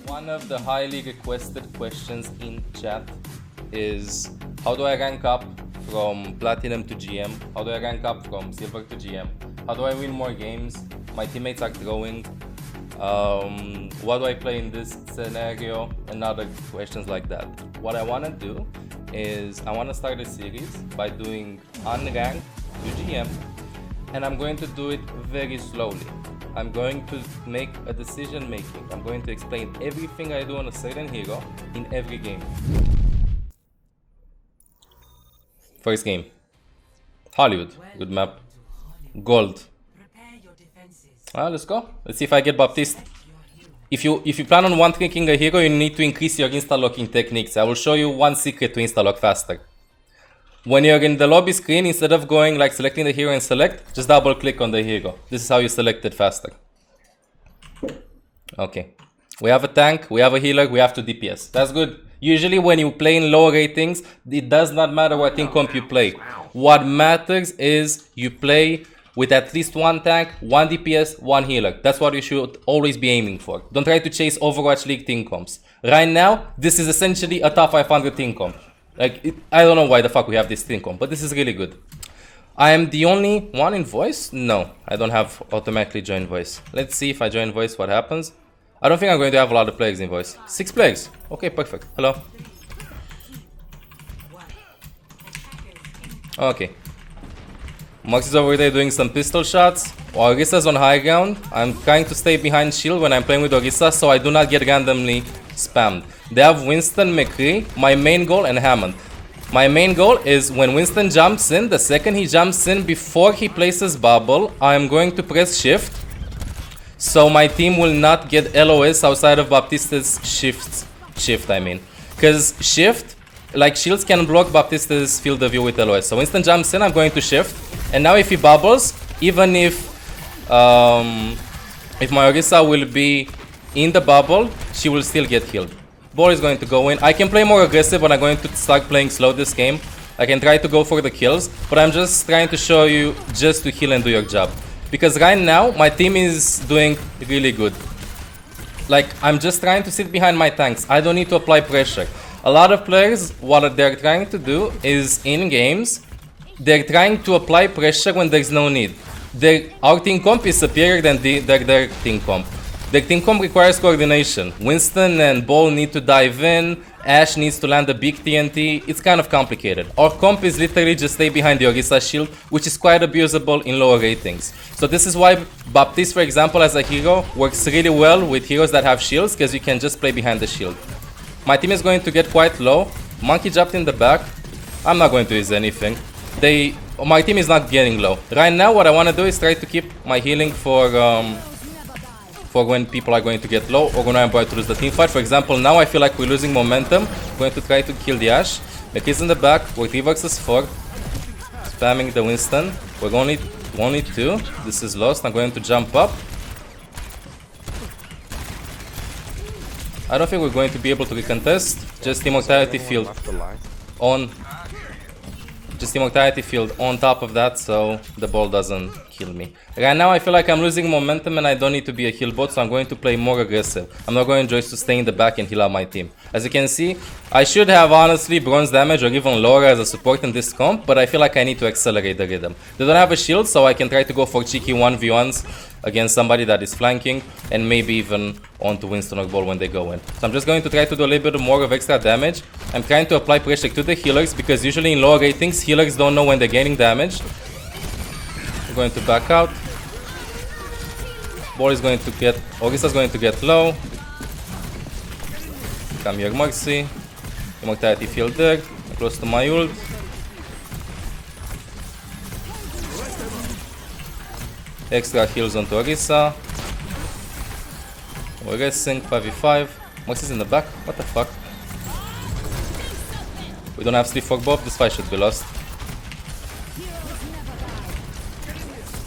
One of the highly requested questions in chat is how do I rank up from Platinum to GM? How do I rank up from Silver to GM? How do I win more games? My teammates are growing. What do I play in this scenario? And other questions like that. What I want to do is I want to start a series by doing unranked to GM, and I'm going to do it very slowly. I'm going to make a decision making. I'm going to explain everything I do on a certain hero in every game. First game. Hollywood. Good map. Gold. Let's go. Let's see if I get Baptiste. If you plan on one-tricking a hero, you need to increase your insta-locking techniques. I will show you one secret to insta-lock faster. When you're in the lobby screen, instead of going like selecting the hero and select, just double click on the hero. This is how you select it faster. Okay. We have a tank, we have a healer, we have 2 DPS. That's good. Usually when you play in low ratings, it does not matter what team comp you play. What matters is you play with at least 1 tank, 1 DPS, 1 healer. That's what you should always be aiming for. Don't try to chase Overwatch League team comps. Right now, this is essentially a top 500 team comp. Like, I don't know why the fuck we have this team comp, but this is really good. I am the only one in voice? No, I don't have automatically join voice. Let's see if I join voice what happens. I don't think I'm going to have a lot of players in voice. 6 players. Okay, perfect. Hello. Okay. Max is over there doing some pistol shots. Orisa's on high ground. I'm trying to stay behind shield when I'm playing with Orisa so I do not get randomly spammed. They have Winston, McCree, my main goal, and Hammond. My main goal is when Winston jumps in, the second he jumps in before he places bubble, I am going to press shift. So my team will not get LOS outside of Baptiste's shift, I mean. Because shift, like shields can block Baptiste's field of view with LOS. So Winston jumps in, I'm going to shift. And now if he bubbles, even if my Orisa will be in the bubble, she will still get healed. Ball is going to go in. I can play more aggressive, but I'm going to start playing slow this game. I can try to go for the kills, but I'm just trying to show you just to heal and do your job. Because right now, my team is doing really good. Like, I'm just trying to sit behind my tanks. I don't need to apply pressure. A lot of players, what they're trying to do is, in games, they're trying to apply pressure when there's no need. Our team comp is superior than their team comp. Their team comp requires coordination. Winston and Ball need to dive in. Ashe needs to land a big TNT. It's kind of complicated. Our comp is literally just stay behind the Orisa shield, which is quite abusable in lower ratings. So this is why Baptiste, for example, as a hero, works really well with heroes that have shields, because you can just play behind the shield. My team is going to get quite low. Monkey jumped in the back. I'm not going to use anything. My team is not getting low. Right now, what I want to do is try to keep my healing for when people are going to get low or when I'm about to lose the team fight. For example, now I feel like we're losing momentum. I'm going to try to kill the Ashe. McKee's in the back. We're 3 versus 4. Spamming the Winston. We're only 2. This is lost. I'm going to jump up. I don't think we're going to be able to recontest. Just Immortality Field on. Just Immortality Field on top of that, so the ball doesn't kill me. Right now I feel like I'm losing momentum and I don't need to be a heal bot, so I'm going to play more aggressive. I'm not going to just stay in the back and heal out my team. As you can see, I should have honestly bronze damage or even lower as a support in this comp, but I feel like I need to accelerate the rhythm. They don't have a shield, so I can try to go for cheeky 1v1s against somebody that is flanking and maybe even onto Winston or Ball when they go in. So I'm just going to try to do a little bit more of extra damage. I'm trying to apply pressure to the healers because usually in lower ratings, healers don't know when they're gaining damage. I'm going to back out. Ball is going to get... Orisa's going to get low. Come here, Mercy. Immortality Field there. I'm close to my ult. Extra heals onto Orisa. We're racing 5v5. Mercy's in the back. What the fuck? We don't have sleep for Bob. This fight should be lost.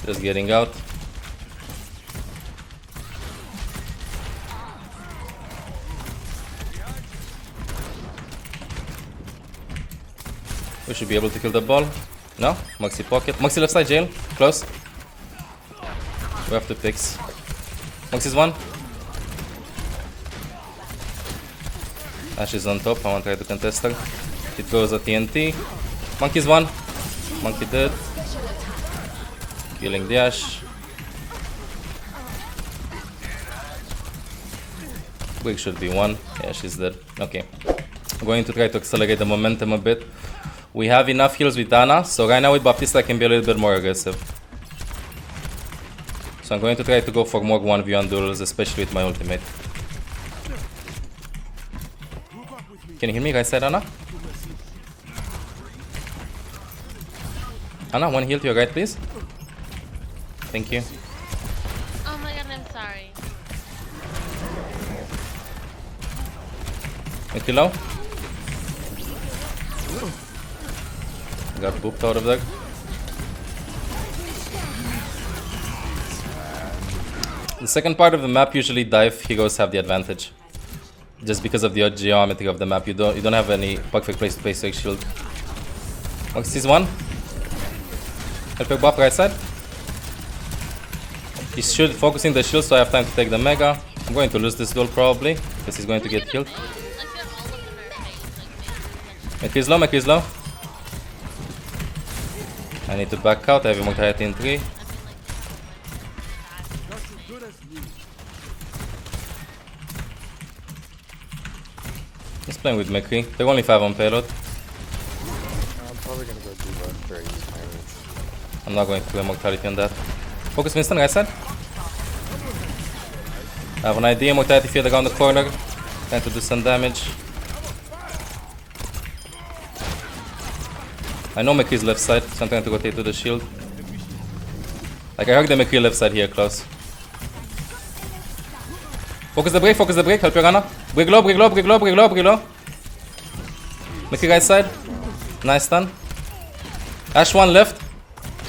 Just getting out. We should be able to kill the ball. No? Maxi pocket. Maxi left side jail. Close. We have to fix. Maxi's one. Ashe is on top. I want to try to contest her. It goes at TNT. Monkey's one. Monkey dead. Killing the Ashe. Brig should be one. Yeah, she's dead. Okay. I'm going to try to accelerate the momentum a bit. We have enough heals with Ana, so right now with Baptiste I can be a little bit more aggressive. So I'm going to try to go for more 1v1 duels, especially with my ultimate. Can you hear me, right side, Ana? Ana, one heal to your right, please. Thank you. Oh my god, I'm sorry. Thank you, low. Got booped out of there. The second part of the map, usually dive heroes have the advantage. Just because of the geometry of the map, you don't have any perfect place to place your shield. Ox sees one. Help your buff right side. He should focus in the shield so I have time to take the mega. I'm going to lose this duel probably, because he's going to get killed. Macri is low, Macri is low. I need to back out, I have immortality in 3. He's playing with Macri. They're only 5 on payload. I'm probably gonna go do that for I'm not going to do immortality on that. Focus Winston, right side. I have an idea, immortality field around the corner. Trying to do some damage. I know Macri's left side, so I'm trying to rotate to the shield. Like I heard the Macri left side here, close. Focus the break, help your Ana. Break low, break low, break low, break low, break low. Macri right side. Nice stun. Ashe one left.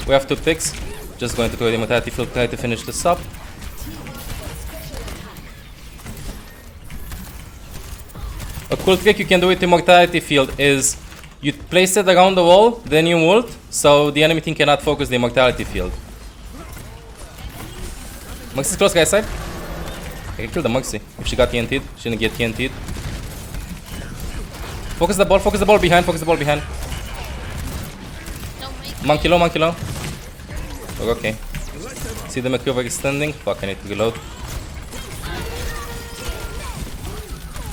We have 2 picks. Just going to go to the immortality field, try to finish this up. A cool trick you can do with immortality field is you place it around the wall, then you ult, so the enemy team cannot focus the immortality field. Muxie's close, guys side. I can kill the Muxie. If she got TNT'd, she didn't get TNT'd. Focus the ball behind, focus the ball behind. Monkey low, monkey low. Oh, okay. See the Macri overextending? Fuck, I need to reload.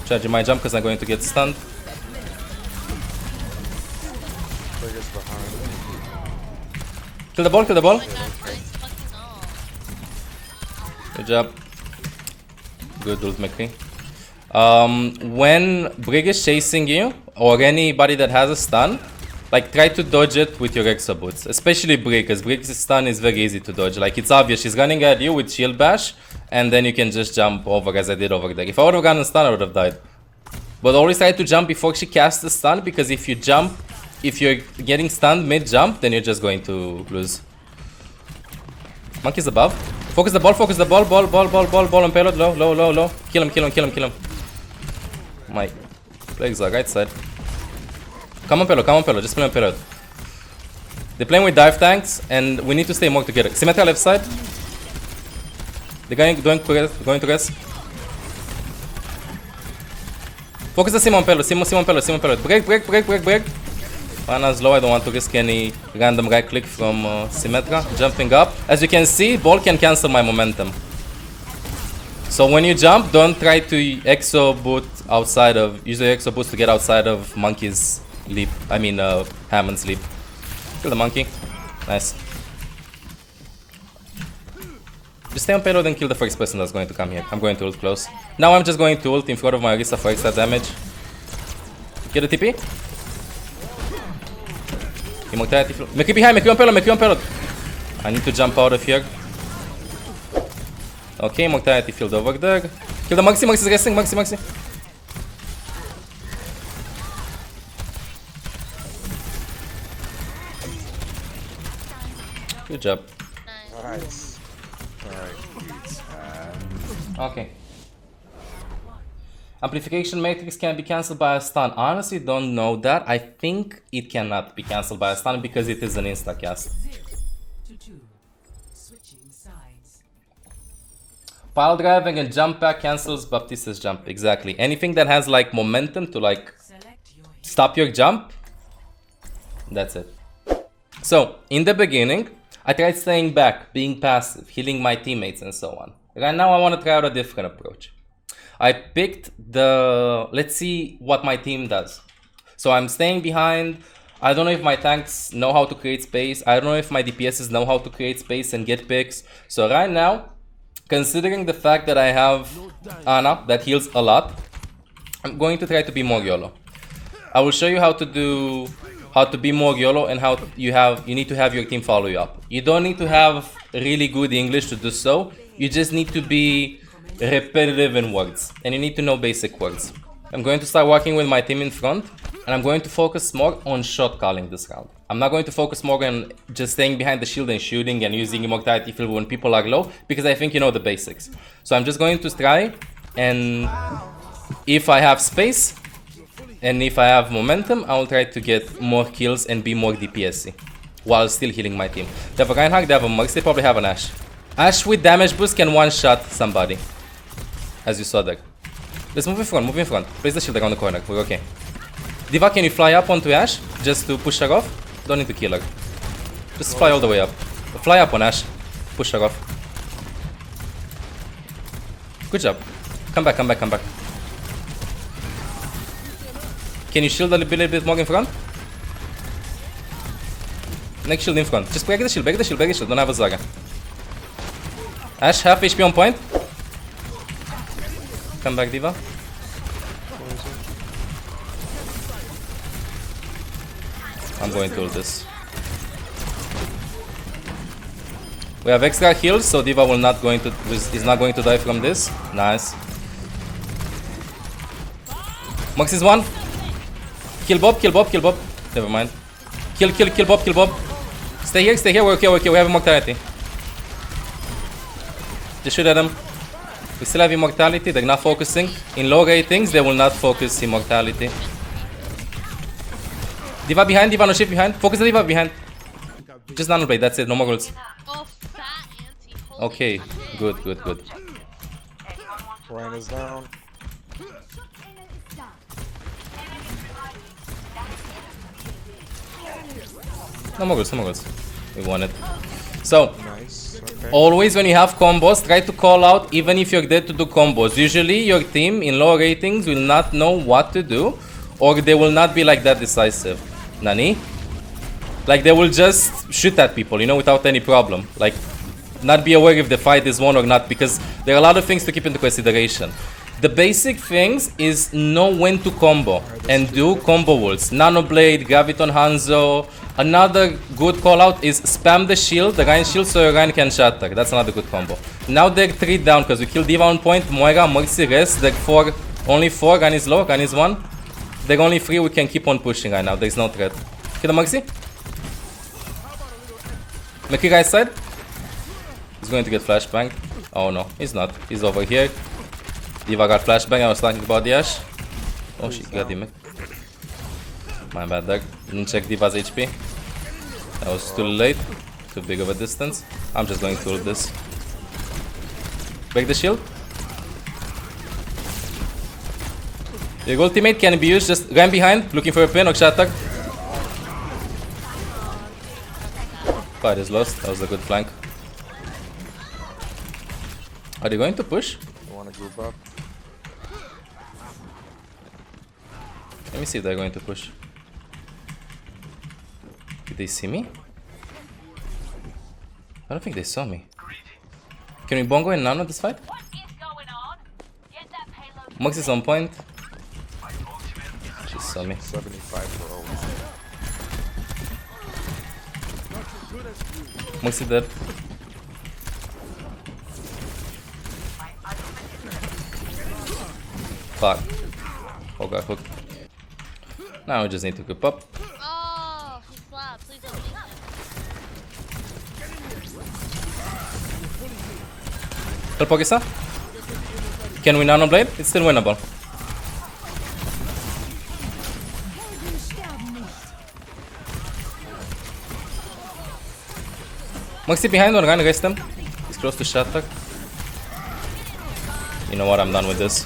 Charging my jump because I'm going to get stunned. Kill the ball, kill the ball. Good job. Good ult, Macri. When Brig is chasing you, or anybody that has a stun, like try to dodge it with your exo boots. Especially Brig, because Brig's stun is very easy to dodge. Like it's obvious, she's running at you with shield bash, and then you can just jump over as I did over there. If I would have gotten a stun, I would have died. But always try to jump before she casts the stun, because if you jump, if you're getting stunned mid-jump, then you're just going to lose. Monkey's above. Focus the ball, ball on payload, low. Kill him. My legs are right side. Come on payload, just play on payload. They're playing with dive tanks, and we need to stay more together. Symmetra left side. They're going to rest. Focus the Sim on payload. Break. Ana's low, I don't want to risk any random right click from Symmetra. Jumping up. As you can see, ball can cancel my momentum. So when you jump, don't try to exo boot outside of... Use the exo boots to get outside of Monkey's leap. I mean, Hammond's leap. Kill the Monkey. Nice. Just stay on payload and kill the first person that's going to come here. I'm going to ult close. Now I'm just going to ult in front of my Orisa for extra damage. Get a TP. Immortality. Macri behind, Macri on payload. I need to jump out of here. Okay, immortality field over there. Kill the Maxi, Maxi's resting, Maxi. Good job. Nice. Alright. Okay. Amplification matrix can be cancelled by a stun. Honestly, don't know that. I think it cannot be cancelled by a stun because it is an instacast. Pile driving and jump back cancels Baptiste's jump. Exactly. Anything that has like momentum to like stop your jump, that's it. So, in the beginning, I tried staying back, being passive, healing my teammates and so on. Right now I want to try out a different approach. I picked the... let's see what my team does. So I'm staying behind. I don't know if my tanks know how to create space. I don't know if my DPSs know how to create space and get picks. So right now, considering the fact that I have Ana that heals a lot, I'm going to try to be more YOLO. I will show you how to be more YOLO and how you need to have your team follow you up. You don't need to have really good English to do so. You just need to be repetitive in words, and you need to know basic words. I'm going to start working with my team in front, and I'm going to focus more on shot calling this round. I'm not going to focus more on just staying behind the shield and shooting and using immortality field when people are low, because I think you know the basics. So I'm just going to try, and if I have space and if I have momentum, I will try to get more kills and be more DPSy while still healing my team. They have a Reinhardt, they have a Mux, they probably have an Ashe. Ashe with damage boost can one-shot somebody, as you saw there. Let's move in front, move in front. Place the shield around the corner, we're okay. D.Va, can you fly up onto Ashe, just to push her off? Don't need to kill her. Just fly all the way up. Fly up on Ashe, push her off. Good job. Come back, come back, come back. Can you shield a little bit more in front? Next shield in front. Just break the shield, break the shield, break the shield. Don't have a Zara. Ashe, half HP on point. Come back, D.Va. I'm going to ult this. We have extra heals, so D.Va is not going to die from this. Nice. Max is one. Kill Bob, kill Bob, kill Bob. Never mind. Kill Bob, kill Bob. Stay here, we're okay, we have immortality. Just shoot at them. We still have immortality, they're not focusing. In low ratings, they will not focus immortality. D.Va behind, D.Va no shift behind. Focus the D.Va behind. Just nano blade, that's it, no more ults. Oh, fat auntie. Okay, good, good, good. Ryan is down. No more ults, no more ults. We won it. So, Nice. Okay. always when you have combos, try to call out even if you're dead to do combos. Usually your team in low ratings will not know what to do, or they will not be like that decisive. Nani? Like they will just shoot at people, you know, without any problem. Like, not be aware if the fight is won or not, because there are a lot of things to keep into consideration. The basic things is know when to combo and do combo ults. Nano Blade, Graviton Hanzo. Another good call out is spam the shield, the Rein shield, so your Rein can shatter. That's another good combo. Now they're 3 down because we killed D.Va on point, Moira, Mercy, rest. They're 4, only 4, Rein is low, Rein is 1. They're only 3, we can keep on pushing right now, there's no threat. Kill the Mercy. Meki right side. He's going to get flashbang. Oh no, he's not. He's over here. D.Va got flashbang, I was talking about the Ashe. Oh, she got him. My bad there. Didn't check D.Va's HP. That was too late. Too big of a distance. I'm just going to ult this. Break the shield. Your ultimate can be used, just run behind, looking for a pin or shatter. Fight is lost, that was a good flank. Are they going to push? You wanna group up? Let me see if they're going to push. Did they see me? I don't think they saw me. Can we bongo and nano this fight? Mux is on point. She saw me. 75 for ult. Mux is dead. Fuck. Oh, got hooked. Now we just need to group up. Oh, he slapped. Please don't leave him. Help Ogisa. Can we nano blade? It's still winnable. Maxi behind on Ryan, rest him. He's close to shatter. You know what? I'm done with this.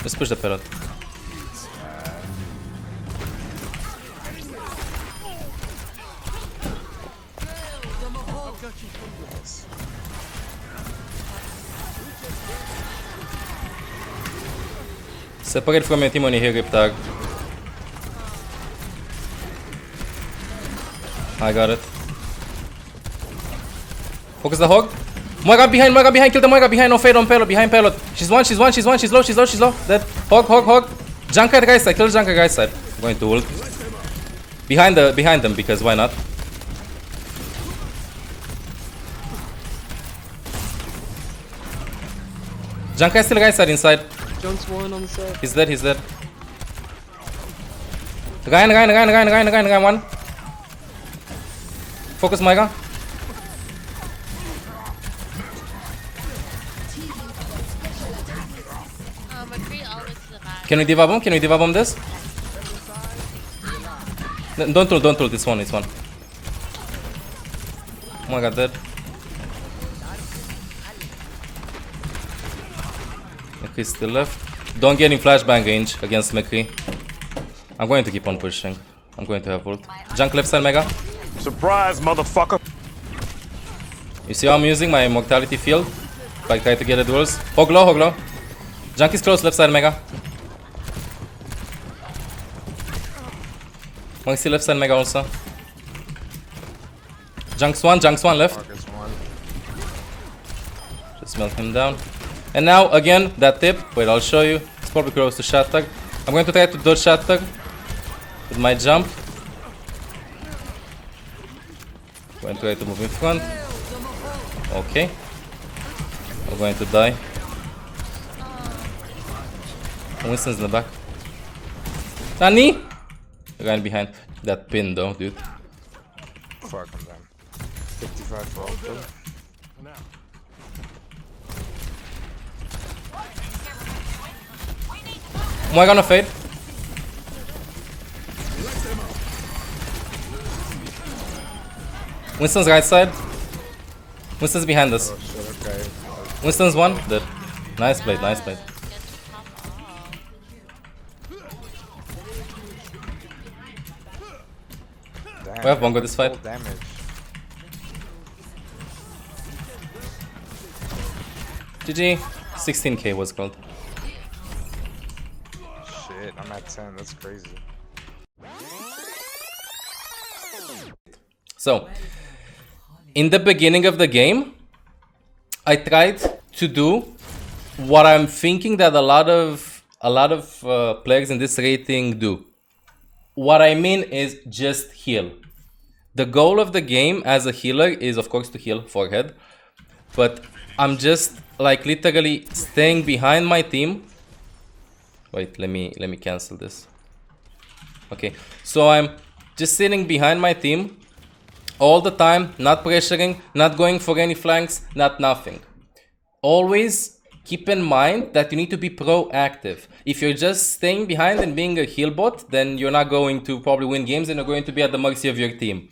Let's push the pellet. Separate from your team when you hear Rip Tag. I got it. Focus the hog. Moira behind, kill the Moira behind, no fade on payload, behind payload. She's one, she's low. Dead. Hog. Junker at right side, kill the Junker right side. I'm going to ult. Behind them, because why not? Junker is still right side inside. Junk's one on the side. He's dead. Ryan, one. Focus Moira. McCree always to the back. Can we diva bomb this? Don't ult, it's one. Oh my god, dead. McCree's still left. Don't get in flashbang range against McCree. I'm going to keep on pushing. I'm going to have ult. Junk left side mega. Surprise, motherfucker! You see how I'm using my immortality field? If I try to get the duels. Hog low. Junk is close, left side mega. Monkey left side mega also. Junk's one left. Marcus one. Just melt him down. And now again that tip. Wait, I'll show you. It's probably close to Shatter. I'm going to try to dodge Shatter with my jump. Going to try to move in front. Okay. I'm going to die. Winston's in the back. Sunny! The guy behind. That pin though, dude. Fuck, I'm done. 55 for ultra. Am I gonna fade? Winston's right side. Winston's behind us. Oh shit, okay. Winston's one. Dead. Nice play. Get to top off. Damn, We have Bongo this fight. full damage. GG. 16k was called. Shit, I'm at 10. That's crazy. So, in the beginning of the game, I tried to do what I'm thinking that a lot of players in this rating do. What I mean is just heal. The goal of the game as a healer is of course to heal forehead, but I'm just like literally staying behind my team. Wait, let me cancel this. Okay, so I'm just sitting behind my team all the time, not pressuring, not going for any flanks, not nothing. Always keep in mind that you need to be proactive. If you're just staying behind and being a heal bot, then you're not going to probably win games and you're going to be at the mercy of your team.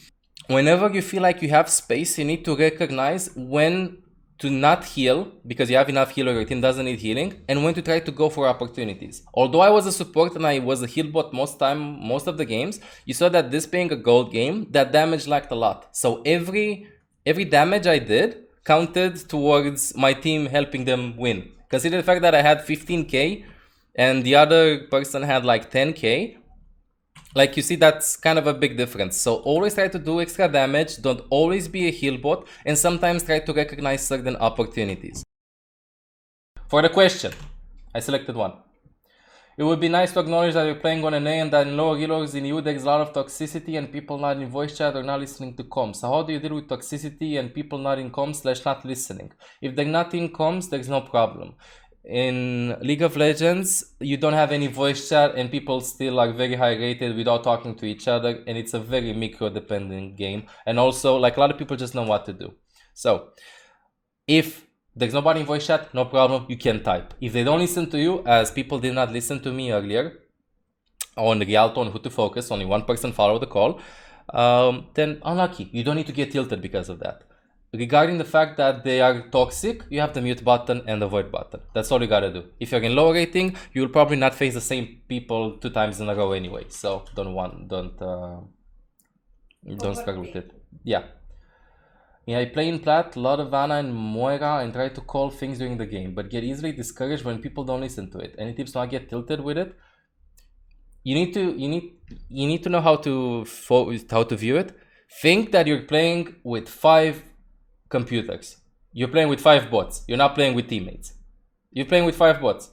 Whenever you feel like you have space, you need to recognize when to not heal because you have enough heal or your team doesn't need healing, and when to try to go for opportunities. Although I was a support and I was a heal bot most of the games, you saw that this being a gold game, that damage lacked a lot. So every damage I did counted towards my team helping them win. Consider the fact that I had 15k and the other person had like 10k. Like you see, that's kind of a big difference. So always try to do extra damage, don't always be a heal bot, and sometimes try to recognize certain opportunities. For the question, I selected one. It would be nice to acknowledge that you're playing on an A and that in lower healers in EU there's a lot of toxicity and people not in voice chat or not listening to comms. So how do you deal with toxicity and people not in comms / not listening? If they're not in comms, there's no problem. In League of Legends, you don't have any voice chat and people still are very high rated without talking to each other, and it's a very micro dependent game. And also, like, a lot of people just know what to do. So if there's nobody in voice chat, no problem, you can type. If they don't listen to you, as people did not listen to me earlier on the Rialto on who to focus, only one person followed the call, then unlucky. You don't need to get tilted because of that. regarding the fact that they are toxic, you have the mute button and the void button. That's all you gotta do. If you're in low rating, you'll probably not face the same people 2 times in a row anyway. So don't struggle with it. Yeah. Yeah, I play in plat, a lot of Ana and Moira, and try to call things during the game, but get easily discouraged when people don't listen to it. Any tips not get tilted with it? You need to know how to view it. Think that you're playing with 5 computers. You're playing with 5 bots. You're not playing with teammates. You're playing with 5 bots.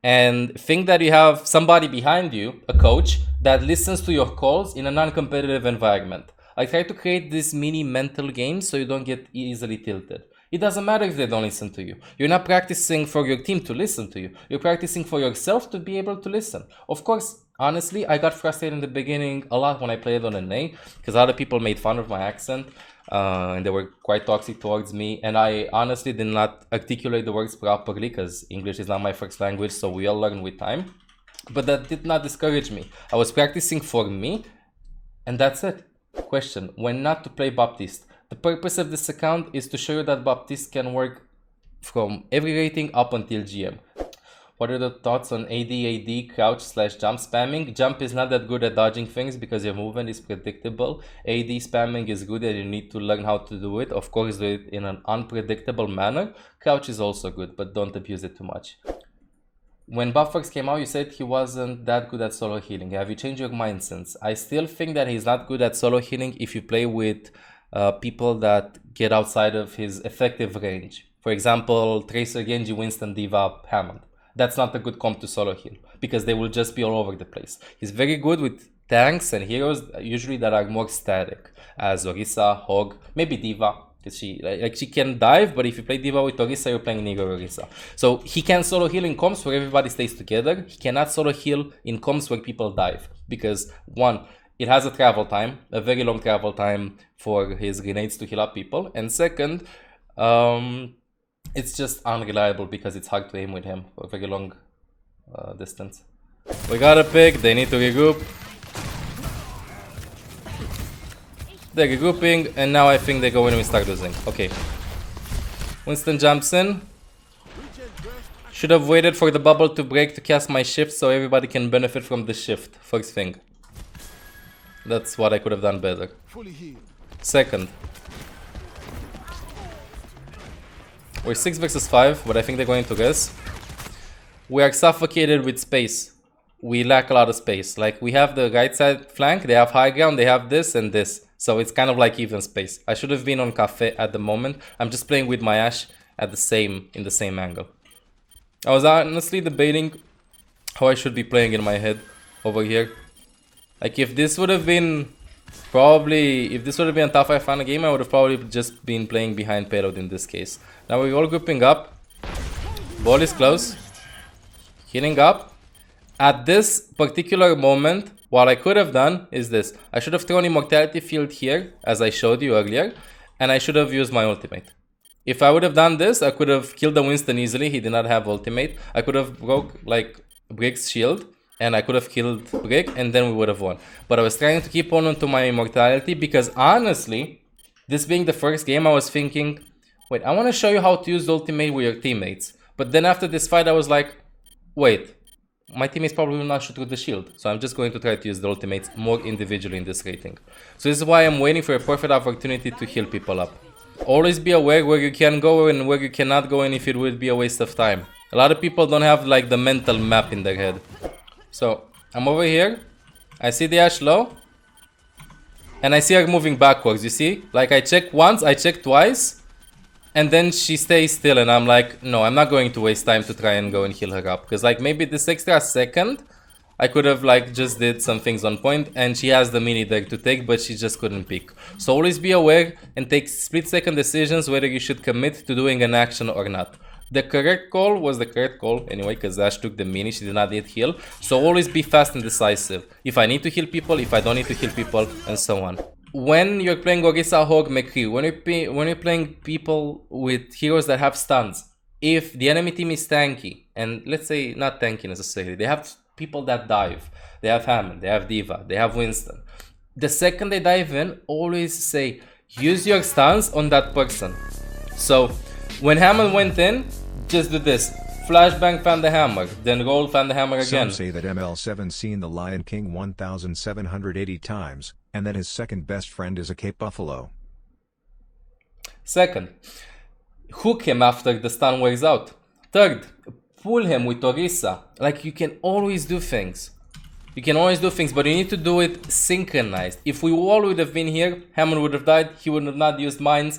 And think that you have somebody behind you, a coach, that listens to your calls in a non-competitive environment. I try to create this mini mental game so you don't get easily tilted. It doesn't matter if they don't listen to you. You're not practicing for your team to listen to you. You're practicing for yourself to be able to listen. Of course, honestly, I got frustrated in the beginning a lot when I played on NA because other people made fun of my accent and they were quite toxic towards me. And I honestly did not articulate the words properly because English is not my first language, so we all learn with time. But that did not discourage me. I was practicing for me and that's it. Question: when not to play Baptiste? The purpose of this account is to show you that Baptiste can work from every rating up until GM. What are the thoughts on AD crouch / jump spamming? Jump is not that good at dodging things because your movement is predictable. AD spamming is good and you need to learn how to do it. Of course, do it in an unpredictable manner. Crouch is also good, but don't abuse it too much. When Buffers came out, you said he wasn't that good at solo healing. Have you changed your mind since? I still think that he's not good at solo healing if you play with people that get outside of his effective range. For example, Tracer, Genji, Winston, Diva, Hammond. That's not a good comp to solo heal because they will just be all over the place. He's very good with tanks and heroes usually that are more static, as Orisa, Hog, maybe Diva. Because she can dive, but if you play Diva with Orisa, you're playing Nigga Orisa. So he can solo heal in comps where everybody stays together. He cannot solo heal in comps where people dive. Because one, it has a travel time, a very long travel time for his grenades to heal up people. And second, it's just unreliable because it's hard to aim with him for a very long distance. We got a pick, they need to regroup. They're regrouping, and now I think they go in and we start losing. Okay. Winston jumps in. Should have waited for the bubble to break to cast my shift so everybody can benefit from the shift. First thing. That's what I could have done better. Second. We're 6 versus 5, but I think they're going to guess. We are suffocated with space. We lack a lot of space. Like, we have the right side flank, they have high ground, they have this and this. So it's kind of like even space. I should have been on Cafe at the moment. I'm just playing with my Ashe at in the same angle. I was honestly debating how I should be playing in my head over here. Like if this would have been a top 5 final game, I would have probably just been playing behind payload in this case. Now we're all grouping up. Ball is close. Healing up. At this particular moment, what I could have done is this. I should have thrown Immortality Field here, as I showed you earlier, and I should have used my ultimate. If I would have done this, I could have killed the Winston easily. He did not have ultimate. I could have broke like Brick's shield, and I could have killed Brick, and then we would have won. But I was trying to keep on to my immortality because honestly, this being the first game, I was thinking, wait, I want to show you how to use ultimate with your teammates. But then after this fight, I was like, wait. My teammates probably will not shoot with the shield, so I'm just going to try to use the ultimates more individually in this rating. So this is why I'm waiting for a perfect opportunity to heal people up. Always be aware where you can go and where you cannot go and if it would be a waste of time. A lot of people don't have like the mental map in their head. So I'm over here, I see the Ashe low, and I see her moving backwards, you see? Like I check once, I check twice. And then she stays still and I'm like, no, I'm not going to waste time to try and go and heal her up. Because like maybe this extra second, I could have like just did some things on point and she has the mini there to take, but she just couldn't pick. So always be aware and take split second decisions whether you should commit to doing an action or not. The correct call was the correct call anyway, because Ashe took the mini, she did not need heal. So always be fast and decisive. If I need to heal people, if I don't need to heal people, and so on. When you're playing Orisa, Hog, McCree, when you're playing people with heroes that have stuns, if the enemy team is tanky, and let's say not tanky necessarily, they have people that dive, they have Hammond, they have Diva, they have Winston. The second they dive in, always say, use your stance on that person. So when Hammer went in, just do this. Flashbang, fan the hammer, then roll, fan the hammer again. Some say that mL7 seen The Lion King 1,780 times, and that his second best friend is a Cape Buffalo. Second, hook him after the stun wears out. Third, pull him with Orisa. Like, you can always do things. You can always do things, but you need to do it synchronized. If we all would have been here, Hammond would have died, he would have not used mines,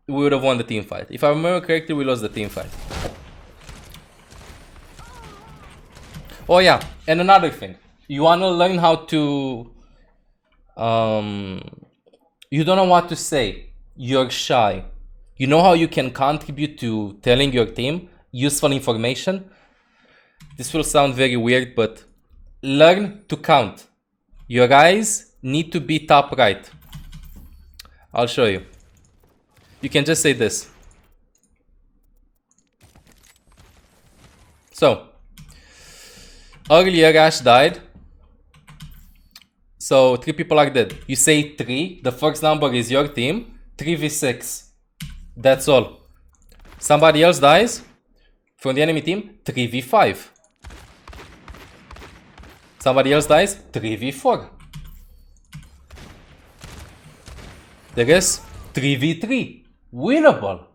we would have won the team fight. If I remember correctly, we lost the team fight. Oh yeah, and another thing. You wanna learn how to... you don't know what to say. You're shy. You know how you can contribute to telling your team useful information? This will sound very weird, but learn to count. Your eyes need to be top right. I'll show you. You can just say this. So, earlier Ash died. So 3 people are dead. You say 3, the first number is your team. 3v6. That's all. Somebody else dies from the enemy team. 3v5. Somebody else dies. 3v4. There is 3v3. Winnable.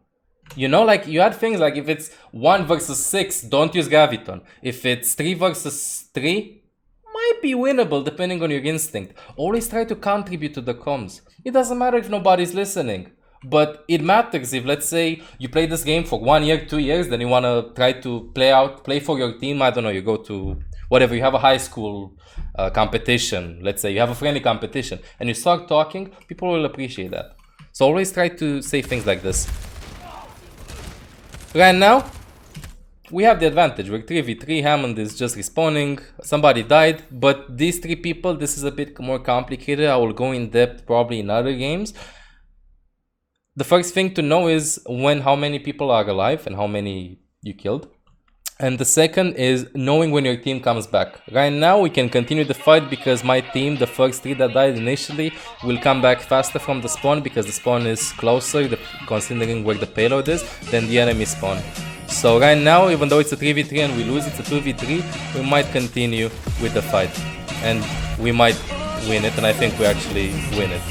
You know, like, you had things like if it's 1 versus 6, don't use Graviton. If it's 3 versus 3, might be winnable depending on your instinct. Always try to contribute to the comms. It doesn't matter if nobody's listening. But it matters if, let's say, you play this game for 1 year, 2 years, then you want to try to play for your team. I don't know, you go to whatever, you have a high school competition. Let's say you have a friendly competition and you start talking, people will appreciate that. So always try to say things like this. Right now, we have the advantage. We're 3v3, Hammond is just respawning, somebody died, but these 3 people, this is a bit more complicated. I will go in depth probably in other games. The first thing to know is how many people are alive and how many you killed. And the second is knowing when your team comes back. Right now we can continue the fight because my team, the first 3 that died initially, will come back faster from the spawn because the spawn is closer, considering where the payload is, than the enemy spawn. So right now, even though it's a 3v3 and we lose, it's a 2v3, we might continue with the fight. And we might win it, and I think we actually win it.